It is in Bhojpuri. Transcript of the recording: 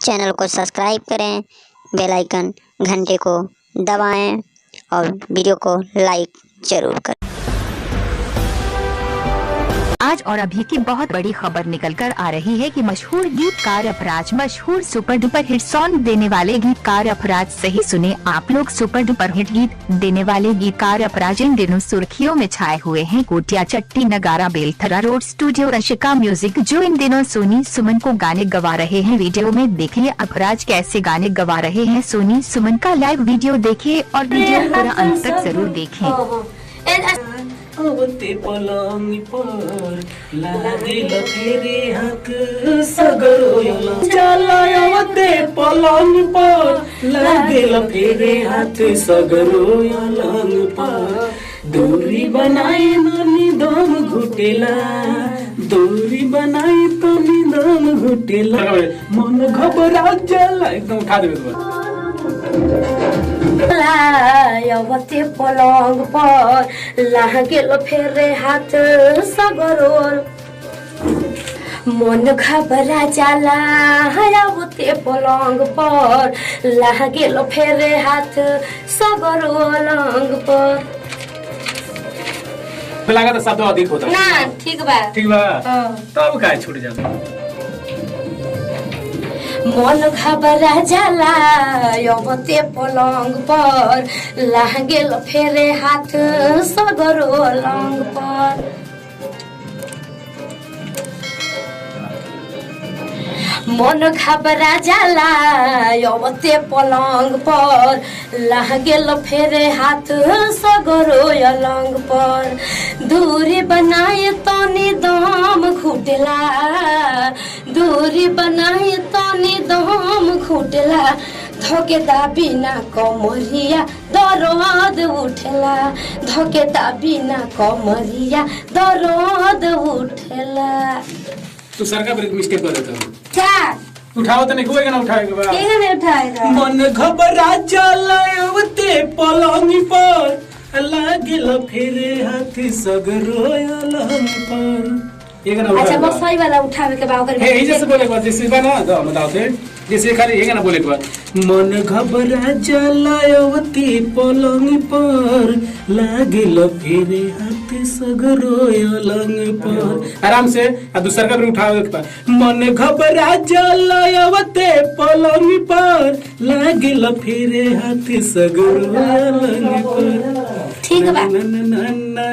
चैनल को सब्सक्राइब करें, बेल आइकन घंटे को दबाएं और वीडियो को लाइक जरूर करें। आज और अभी की बहुत बड़ी खबर निकल कर आ रही है कि मशहूर गीतकार अपराज, मशहूर सुपर डुपर हिट सॉन्ग देने वाले गीतकार अपराज, सही सुने आप लोग, सुपर डुपर हिट गीत देने वाले गीतकार अपराज इन दिनों सुर्खियों में छाए हुए हैं। कोटिया चट्टी नगारा Belthara road studio Rashika music जो इन दिनों सोनी सुमन को गाने गवा रहे हैं। वीडियो में देखिए अपराज कैसे गाने गवा रहे हैं। सोनी सुमन का लाइव वीडियो देखिए और वीडियो पूरा अंत तक जरूर देखें। आवते पलंग पर लागेल फेरे हाथ सगरो चला आवते पलंग पर लागेल फेरे हाथ सगरो अलंग पर दूरी बनाए ननी दम घुटेला, दूरी बनाए तो दम घुटेला, मन घबरा जाला। एकदम उठा देबे आवते पलंग पर लागेल फेरे हाथ सगरोल, मन घबरा जाला। आवते पलंग पर लागेल फेरे हाथ सगरोल अंग पर। लगा तो शब्द अधिक होता ना ठीक बा, ठीक बा। तब का छूट जाता, मन घबरा जाला। आवते पलंग पर लागेल फेरे हाथ सगरो अलंग पर। मन घबरा जाला। आवते पलंग पर लागेल फेरे हाथ सगरो अलंग पर। दूरी बनाए तनी दम घुटेला, दूरी बनाए तनी दम घुटेला, धकेता बिना कमरिया दर्द उठेला, धकेता बिना कमरिया दर्द उठेला। तू सरकार पर मिस्टेक कर देता हूँ। क्या उठाओ तो नहीं होएगा ना, उठाएगा बा। ठीक है उठाएगा। मन घबरा जाला आवते पलंग पर लागेल फेरे हाथ सगरो अलंग पर। ये गाना अच्छा उठाएगा। बस सही वाला उठावे के बाद हे ये जैसे बोले बात जैसे बना दो बताओ थे जैसे खाली ये गाना बोले के बाद मन घबरा जाला आवते पलंग पर लागेल फेरे हाथ सगरो अलंग पर। आराम से आ दूसरा का भी उठाओ के बाद मन घबरा जाला आवते पलंग पर लागेल फेरे हाथ सगरो अलंग पर। ठीक बा। ना ना ना ना